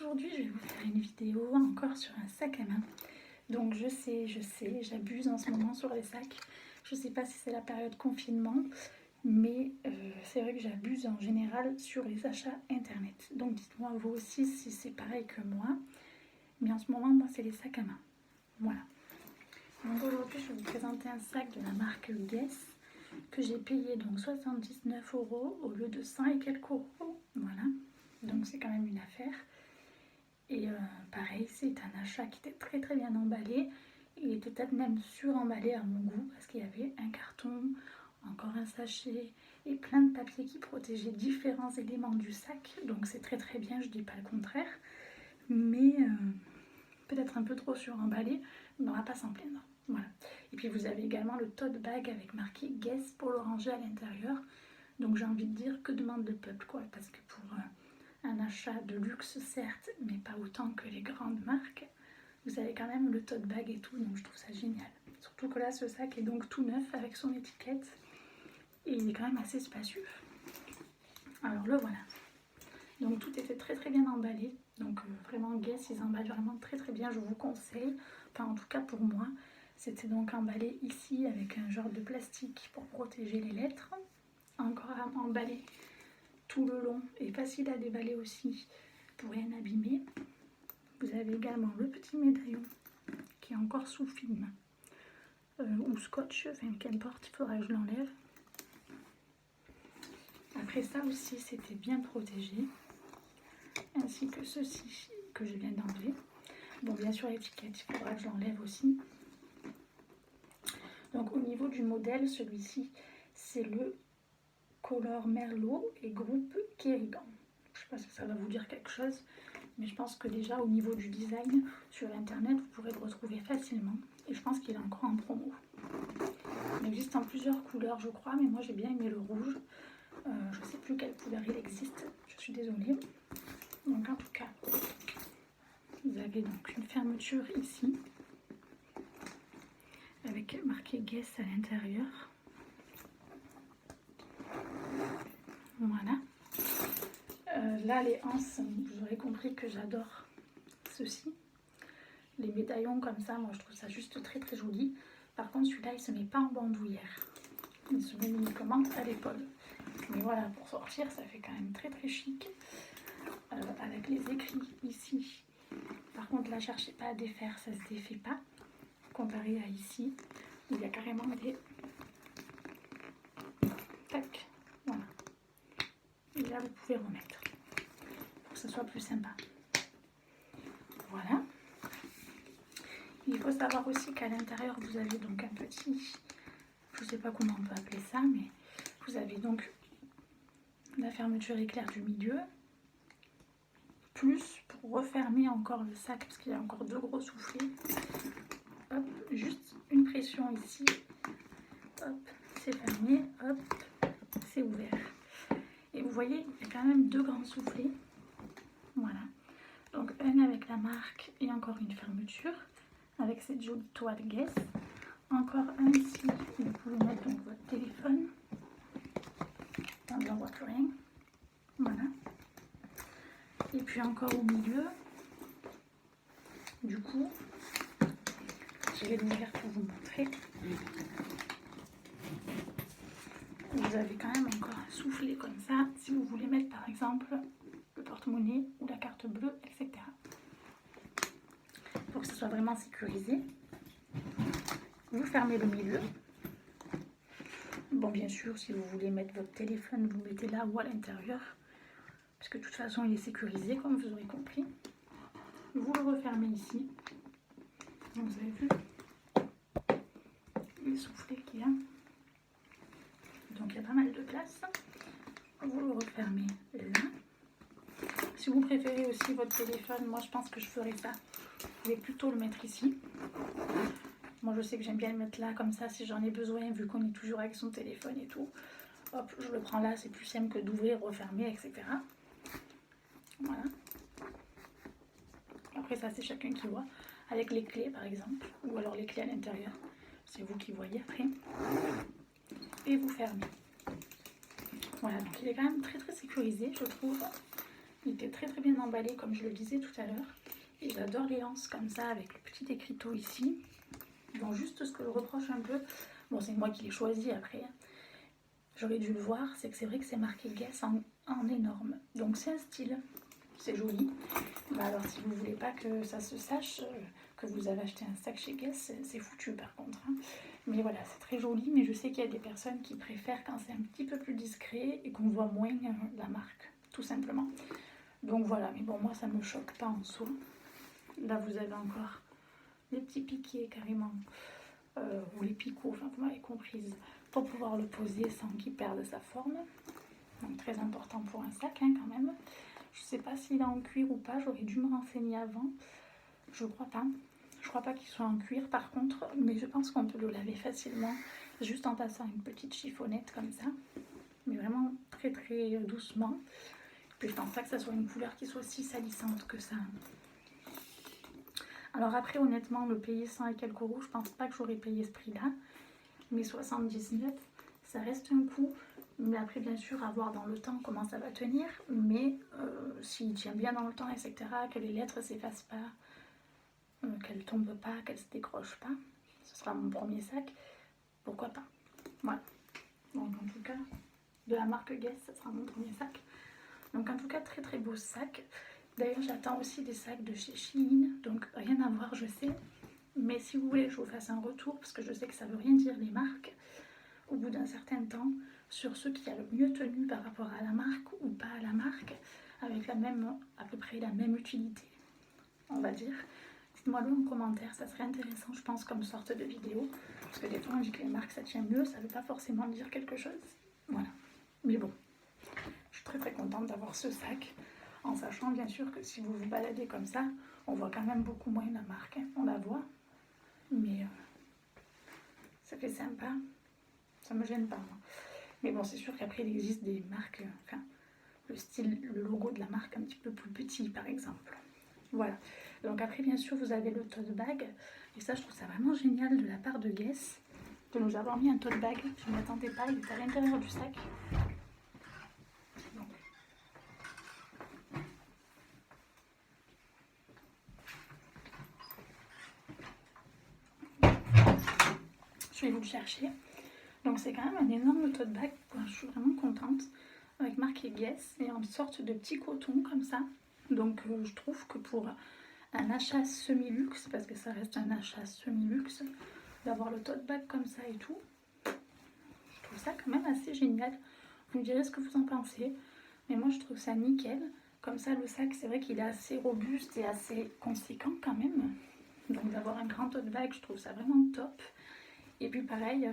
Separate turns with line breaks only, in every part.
aujourd'hui je vais vous faire une vidéo encore sur un sac à main. Donc je sais, j'abuse en ce moment sur les sacs. Je sais pas si c'est la période confinement, mais c'est vrai que j'abuse en général sur les achats internet. Donc dites-moi vous aussi si c'est pareil que moi. Mais en ce moment, moi c'est les sacs à main. Voilà. Donc aujourd'hui je vais vous présenter un sac de la marque Guess que j'ai payé donc 79 € au lieu de 100 et quelques euros. Voilà. Donc c'est quand même une affaire. Et pareil, c'est un achat qui était très bien emballé. Il était peut-être même suremballé à mon goût parce qu'il y avait un carton, encore un sachet et plein de papiers qui protégeaient différents éléments du sac. Donc c'est très bien, je dis pas le contraire. Mais peut-être un peu trop suremballé, mais on va pas s'en plaindre. Voilà. Et puis vous avez également le tote bag avec marqué Guess pour le ranger à l'intérieur. Donc j'ai envie de dire que demande le peuple quoi, parce que pour un achat de luxe certes, mais pas autant que les grandes marques, vous avez quand même le tote bag et tout, donc je trouve ça génial. Surtout que là ce sac est donc tout neuf avec son étiquette et il est quand même assez spacieux. Alors le voilà. Donc tout était très bien emballé, donc vraiment Guess ils emballent vraiment très bien, je vous conseille, enfin en tout cas pour moi. C'était donc emballé ici avec un genre de plastique pour protéger les lettres, encore emballé tout le long et facile à déballer aussi pour rien abîmer. Vous avez également le petit médaillon qui est encore sous film ou scotch, enfin qu'importe, il faudra que je l'enlève. Après ça aussi c'était bien protégé, ainsi que ceci que je viens d'enlever. Bon bien sûr l'étiquette il faudra que je l'enlève aussi. Donc au niveau du modèle, celui-ci c'est le Color Merlot et groupe Kerrigan. Je ne sais pas si ça va vous dire quelque chose, mais je pense que déjà au niveau du design sur internet vous pourrez le retrouver facilement et je pense qu'il est encore en promo. Il existe en plusieurs couleurs je crois, mais moi j'ai bien aimé le rouge. Je ne sais plus quelle couleur il existe, je suis désolée. Donc en tout cas vous avez donc une fermeture ici avec marqué Guess à l'intérieur. Voilà. Là les anses, vous aurez compris que j'adore ceci. Les médaillons comme ça, moi je trouve ça juste très joli. Par contre celui-là il se met pas en bandoulière, il se met uniquement à l'épaule. Mais voilà, pour sortir ça fait quand même très chic. Avec les écrits ici. Par contre là cherchez pas à défaire, ça se défait pas. Comparé à ici, où il y a carrément des... Tac, voilà. Et là vous pouvez remettre, pour que ça soit plus sympa. Voilà. Il faut savoir aussi qu'à l'intérieur vous avez donc un petit, je sais pas comment on peut appeler ça, mais vous avez donc la fermeture éclair du milieu, plus pour refermer encore le sac parce qu'il y a encore deux gros soufflets. Hop, juste une pression ici, hop, c'est fermé, hop, c'est ouvert. Et vous voyez, il y a quand même deux grands soufflets. Voilà. Donc un avec la marque et encore une fermeture avec cette jolie toile Guess. Encore un ici où vous pouvez mettre donc votre téléphone. On n'en voit plus rien. Voilà. Et puis encore au milieu. Du coup, je vais l'ouvrir pour vous montrer. Vous avez quand même encore un soufflet comme ça si vous voulez mettre par exemple le porte-monnaie ou la carte bleue, etc. Pour que ce soit vraiment sécurisé. Vous fermez le milieu. Bon, bien sûr, si vous voulez mettre votre téléphone, vous le mettez là ou à l'intérieur. Parce que de toute façon, il est sécurisé, comme vous aurez compris. Vous le refermez ici. Donc, vous avez vu les soufflets qu'il y a. Donc, il y a pas mal de place. Vous le refermez là. Si vous préférez aussi votre téléphone, moi, je pense que je ferai ça. Vous pouvez plutôt le mettre ici. Moi je sais que j'aime bien le mettre là comme ça si j'en ai besoin vu qu'on est toujours avec son téléphone et tout. Hop, je le prends là, c'est plus simple que d'ouvrir, refermer, etc. Voilà. Après ça c'est chacun qui voit. Avec les clés par exemple, ou alors les clés à l'intérieur. C'est vous qui voyez après. Et vous fermez. Voilà, donc il est quand même très sécurisé je trouve. Il était très très bien emballé comme je le disais tout à l'heure. Et j'adore les anses comme ça avec le petit écriteau ici. Donc juste ce que je reproche un peu, bon c'est moi qui l'ai choisi après, hein. J'aurais dû le voir, c'est que c'est vrai que c'est marqué Guess en énorme. Donc c'est un style, c'est joli. Bah alors si vous voulez pas que ça se sache que vous avez acheté un sac chez Guess, c'est foutu par contre, hein. Mais voilà, c'est très joli, mais je sais qu'il y a des personnes qui préfèrent quand c'est un petit peu plus discret et qu'on voit moins la marque, tout simplement. Donc voilà, mais bon moi ça me choque pas en soi. Là vous avez encore les petits piquets carrément, ou les picots, enfin vous m'avez comprise, pour pouvoir le poser sans qu'il perde sa forme. Donc très important pour un sac hein, quand même. Je sais pas s'il est en cuir ou pas, j'aurais dû me renseigner avant. Je crois pas. Je crois pas qu'il soit en cuir par contre, mais je pense qu'on peut le laver facilement, juste en passant une petite chiffonnette comme ça. Mais vraiment très très doucement. Et puis je pense pas que ça soit une couleur qui soit si salissante que ça. Alors après honnêtement le payer 100 et quelques euros, je pense pas que j'aurais payé ce prix là. Mais 79, ça reste un coût. Mais après bien sûr à voir dans le temps comment ça va tenir. Mais s'il tient bien dans le temps etc, que les lettres s'effacent pas, qu'elles tombent pas, qu'elles se décrochent pas, ce sera mon premier sac, pourquoi pas. Voilà. Donc en tout cas, de la marque Guess, ça sera mon premier sac. Donc en tout cas, très très beau sac. D'ailleurs, j'attends aussi des sacs de chez Shein, donc rien à voir, je sais. Mais si vous voulez que je vous fasse un retour, parce que je sais que ça veut rien dire les marques, au bout d'un certain temps, sur ceux qui a le mieux tenu par rapport à la marque ou pas à la marque, avec la même, à peu près la même utilité, on va dire. Dites-moi-le en commentaire, ça serait intéressant, je pense, comme sorte de vidéo. Parce que des fois, on dit que les marques, ça tient mieux, ça ne veut pas forcément dire quelque chose. Voilà. Mais bon, je suis très très contente d'avoir ce sac, en sachant bien sûr que si vous vous baladez comme ça, on voit quand même beaucoup moins la marque, hein. On la voit, mais ça fait sympa, ça me gêne pas, moi. Mais bon, c'est sûr qu'après, il existe des marques, enfin, le style, le logo de la marque un petit peu plus petit, par exemple. Voilà. Donc après, bien sûr, vous avez le tote bag. Et ça, je trouve ça vraiment génial de la part de Guess de nous avoir mis un tote bag. Je ne m'attendais pas, il est à l'intérieur du sac. Donc. Je vais vous le chercher. Donc c'est quand même un énorme tote bag. Je suis vraiment contente. Avec marqué Guess et en sorte de petit coton comme ça. Donc je trouve que pour un achat semi-luxe, parce que ça reste un achat semi-luxe, d'avoir le tote bag comme ça et tout, je trouve ça quand même assez génial. Vous me direz ce que vous en pensez, mais moi je trouve ça nickel. Comme ça le sac, c'est vrai qu'il est assez robuste et assez conséquent quand même. Donc d'avoir un grand tote bag, je trouve ça vraiment top. Et puis pareil,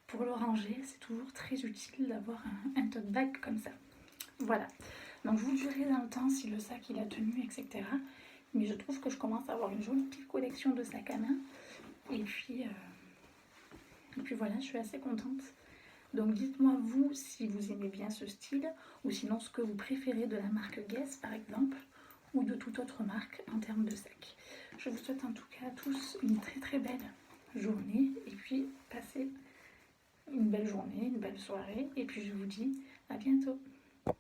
pour le ranger, c'est toujours très utile d'avoir un tote bag comme ça. Voilà. Donc je vous dirai dans le temps si le sac il a tenu, etc. Mais je trouve que je commence à avoir une jolie petite collection de sacs à main. Et puis voilà, je suis assez contente. Donc dites-moi vous si vous aimez bien ce style, ou sinon ce que vous préférez de la marque Guess par exemple, ou de toute autre marque en termes de sacs. Je vous souhaite en tout cas à tous une très très belle journée, et puis passez une belle journée, une belle soirée, et puis je vous dis à bientôt.